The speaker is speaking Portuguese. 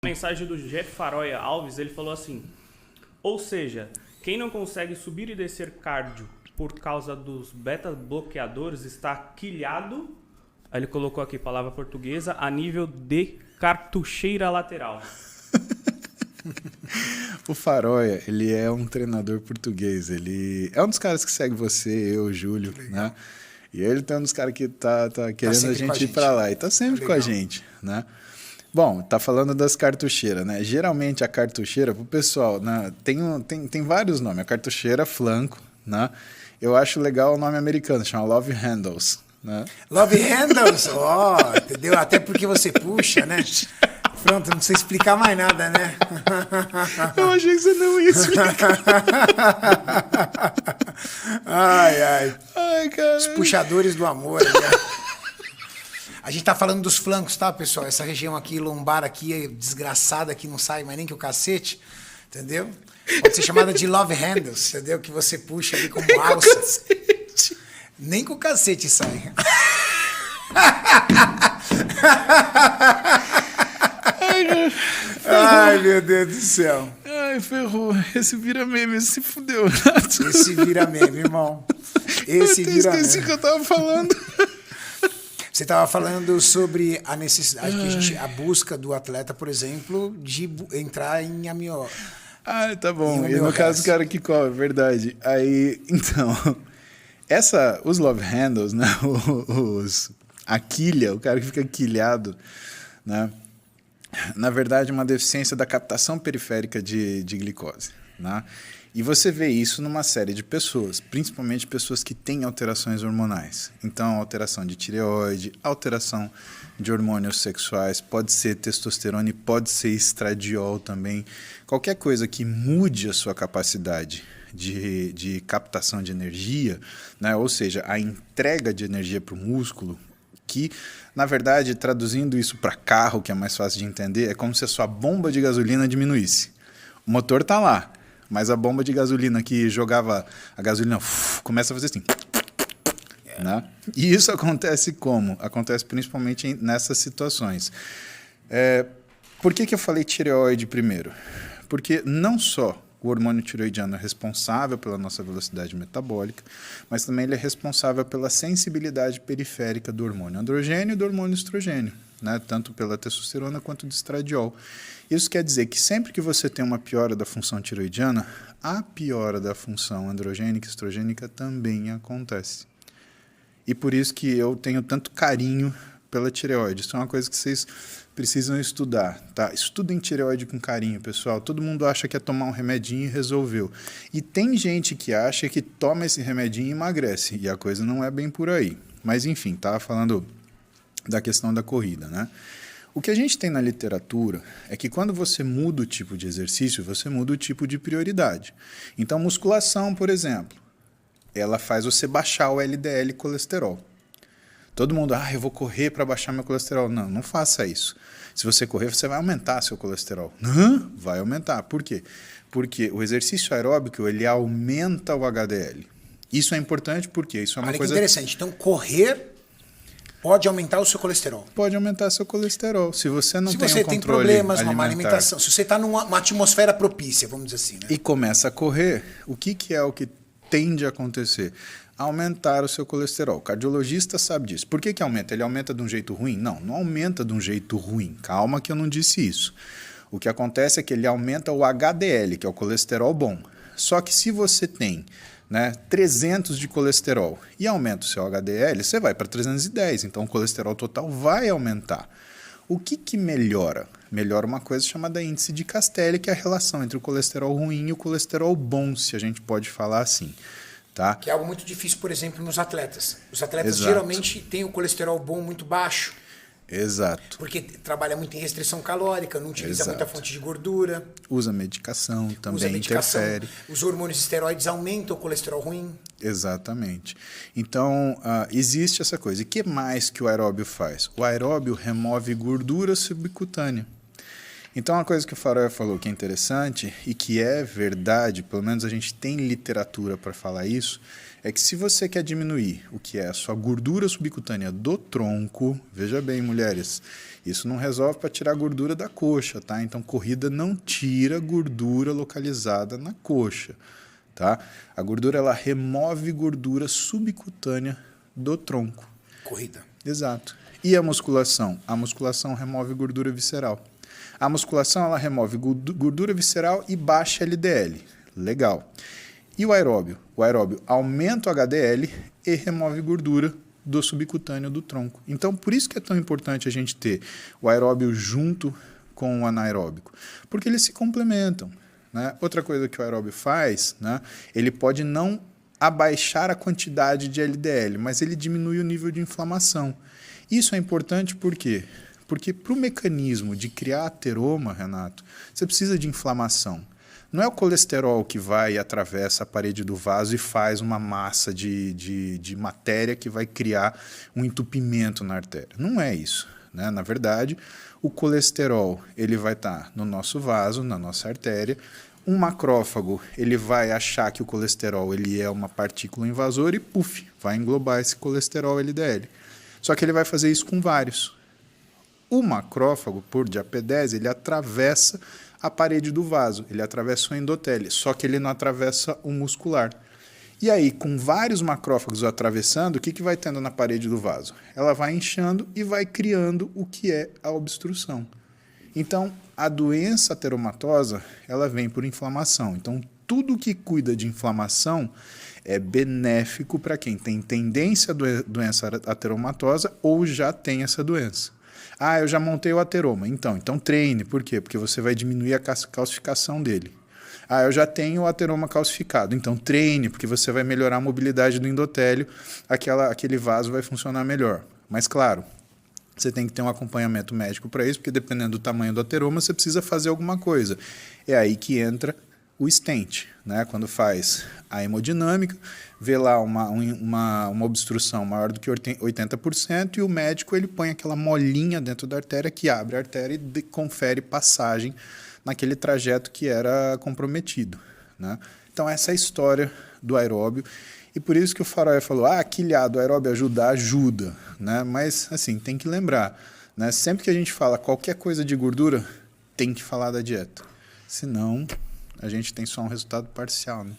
Mensagem do Jeff Faroya Alves, ele falou assim: ou seja, quem não consegue subir e descer cardio por causa dos beta-bloqueadores está quilhado, aí ele colocou aqui, palavra portuguesa, a nível de cartucheira lateral. O Faroya, ele é um treinador português, ele é um dos caras que segue você, eu, Júlio, né? E ele tá um dos caras que tá querendo a gente ir pra lá, e tá sempre com a gente, né? Bom, tá falando das cartucheiras, né? Geralmente a cartucheira, pro pessoal, né, tem vários nomes. A cartucheira flanco, né? Eu acho legal o nome americano, chama Love Handles, né? Love Handles, entendeu? Até porque você puxa, né? Pronto, não precisa explicar mais nada, né? Eu achei que você não ia explicar. Ai, cara. Os puxadores do amor, né? A gente tá falando dos flancos, tá, pessoal? Essa região aqui, lombar aqui, é desgraçada, que não sai mais nem que o cacete, entendeu? Pode ser chamada de love handles, entendeu? Que você puxa ali como alça. Nem com o cacete sai. Ai, meu Deus do céu. Ai, ferrou. Esse vira meme, esse se fudeu. Esse vira meme, irmão. Esse vira meme. Esqueci o que eu tava falando. Você estava falando sobre a necessidade, a busca do atleta, por exemplo, de entrar em amió. Ah, tá bom. E no caso, o cara que corre, verdade. Aí, então, os love handles, né? A quilha, o cara que fica quilhado, né? Na verdade, é uma deficiência da captação periférica de glicose, né? E você vê isso numa série de pessoas, principalmente pessoas que têm alterações hormonais. Então, alteração de tireoide, alteração de hormônios sexuais, pode ser testosterona e pode ser estradiol também. Qualquer coisa que mude a sua capacidade de captação de energia, né? Ou seja, a entrega de energia para o músculo, que, na verdade, traduzindo isso para carro, que é mais fácil de entender, é como se a sua bomba de gasolina diminuísse. O motor está lá, mas a bomba de gasolina que jogava a gasolina começa a fazer assim. Né? E isso acontece como? Acontece principalmente nessas situações. Por que eu falei tireoide primeiro? Porque não só o hormônio tireoidiano é responsável pela nossa velocidade metabólica, mas também ele é responsável pela sensibilidade periférica do hormônio androgênio e do hormônio estrogênio, né? Tanto pela testosterona quanto do estradiol. Isso quer dizer que sempre que você tem uma piora da função tireoidiana, a piora da função androgênica e estrogênica também acontece. E por isso que eu tenho tanto carinho pela tireoide. Isso é uma coisa que vocês precisam estudar, tá? Estudem tireoide com carinho, pessoal. Todo mundo acha que é tomar um remedinho e resolveu. E tem gente que acha que toma esse remedinho e emagrece, e a coisa não é bem por aí. Mas enfim, estava falando da questão da corrida, né? O que a gente tem na literatura é que quando você muda o tipo de exercício, você muda o tipo de prioridade. Então, musculação, por exemplo, ela faz você baixar o LDL colesterol. Todo mundo, eu vou correr para baixar meu colesterol. Não, não faça isso. Se você correr, você vai aumentar seu colesterol. Não, vai aumentar. Por quê? Porque o exercício aeróbico, ele aumenta o HDL. Isso é importante porque isso é uma coisa... Olha que interessante. Então, correr pode aumentar o seu colesterol. Pode aumentar seu colesterol. Se você não tem um controle alimentar. Se você tem problemas, uma má alimentação, se você está numa atmosfera propícia, vamos dizer assim, né? E começa a correr, o que é o que tende a acontecer? Aumentar o seu colesterol. O cardiologista sabe disso. Por que aumenta? Ele aumenta de um jeito ruim? Não, não aumenta de um jeito ruim. Calma que eu não disse isso. O que acontece é que ele aumenta o HDL, que é o colesterol bom. Só que se você tem 300 de colesterol e aumenta o seu HDL, você vai para 310. Então o colesterol total vai aumentar. O que melhora? Melhora uma coisa chamada índice de Castelli, que é a relação entre o colesterol ruim e o colesterol bom, se a gente pode falar assim. Tá? Que é algo muito difícil, por exemplo, nos atletas. Os atletas Exato. Geralmente têm o colesterol bom muito baixo. Exato. Porque trabalha muito em restrição calórica, não utiliza Exato. muita fonte de gordura. Usa medicação, também interfere. Os hormônios esteroides aumentam o colesterol ruim. Exatamente. Então, existe essa coisa. E o que mais que o aeróbio faz? O aeróbio remove gordura subcutânea. Então, uma coisa que o Faroé falou que é interessante e que é verdade, pelo menos a gente tem literatura para falar isso, é que se você quer diminuir o que é a sua gordura subcutânea do tronco, veja bem, mulheres, isso não resolve para tirar a gordura da coxa, tá? Então, corrida não tira gordura localizada na coxa, tá? A gordura, ela remove gordura subcutânea do tronco. Corrida. Exato. E a musculação? A musculação remove gordura visceral. A musculação, ela remove gordura visceral e baixa LDL. Legal. E o aeróbio? O aeróbio aumenta o HDL e remove gordura do subcutâneo do tronco. Então, por isso que é tão importante a gente ter o aeróbio junto com o anaeróbico, porque eles se complementam, né? Outra coisa que o aeróbio faz, né? Ele pode não abaixar a quantidade de LDL, mas ele diminui o nível de inflamação. Isso é importante por quê? Porque para o mecanismo de criar ateroma, Renato, você precisa de inflamação. Não é o colesterol que vai e atravessa a parede do vaso e faz uma massa de matéria que vai criar um entupimento na artéria. Não é isso, né? Na verdade, o colesterol ele vai estar no nosso vaso, na nossa artéria. Um macrófago ele vai achar que o colesterol ele é uma partícula invasora e, puf, vai englobar esse colesterol LDL. Só que ele vai fazer isso com vários. O macrófago, por diapedese, ele atravessa a parede do vaso, ele atravessa o endotélio, só que ele não atravessa o muscular. E aí, com vários macrófagos atravessando, o que vai tendo na parede do vaso? Ela vai inchando e vai criando o que é a obstrução. Então, a doença ateromatosa, ela vem por inflamação. Então, tudo que cuida de inflamação é benéfico para quem tem tendência à doença ateromatosa ou já tem essa doença. Ah, eu já montei o ateroma. Então treine. Por quê? Porque você vai diminuir a calcificação dele. Ah, eu já tenho o ateroma calcificado. Então treine, porque você vai melhorar a mobilidade do endotélio, aquele vaso vai funcionar melhor. Mas claro, você tem que ter um acompanhamento médico para isso, porque dependendo do tamanho do ateroma, você precisa fazer alguma coisa. É aí que entra o stent, né? Quando faz a hemodinâmica, vê lá uma obstrução maior do que 80% e o médico ele põe aquela molinha dentro da artéria que abre a artéria e confere passagem naquele trajeto que era comprometido, né? Então essa é a história do aeróbio e por isso que o Faroé falou, quilhado, o aeróbio ajuda, né? Mas assim, tem que lembrar, né? Sempre que a gente fala qualquer coisa de gordura, tem que falar da dieta, senão a gente tem só um resultado parcial, né?